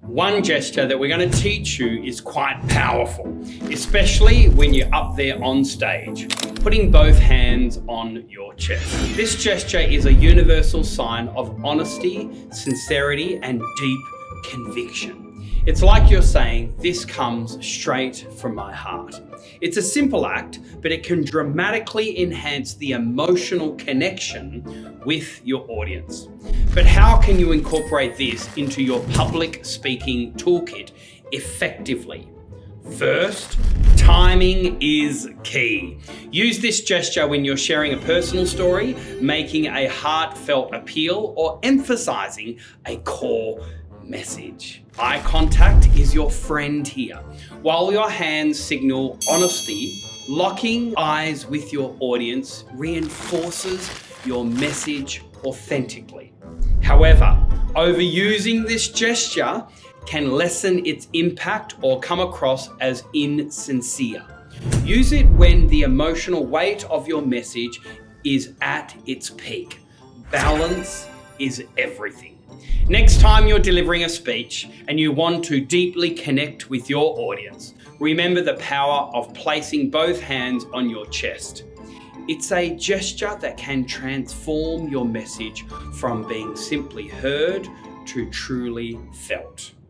One gesture that we're going to teach you is quite powerful, especially when you're up there on stage, putting both hands on your chest. This gesture is a universal sign of honesty, sincerity, and deep conviction. It's like you're saying, "This comes straight from my heart." It's a simple act, but it can dramatically enhance the emotional connection with your audience. But how can you incorporate this into your public speaking toolkit effectively? First, timing is key. Use this gesture when you're sharing a personal story, making a heartfelt appeal, or emphasizing a core message. Eye contact is your friend here. While your hands signal honesty, locking eyes with your audience reinforces your message authentically. However, overusing this gesture can lessen its impact or come across as insincere. Use it when the emotional weight of your message is at its peak. Balance is everything. Next time you're delivering a speech and you want to deeply connect with your audience, remember the power of placing both hands on your chest. It's a gesture that can transform your message from being simply heard to truly felt.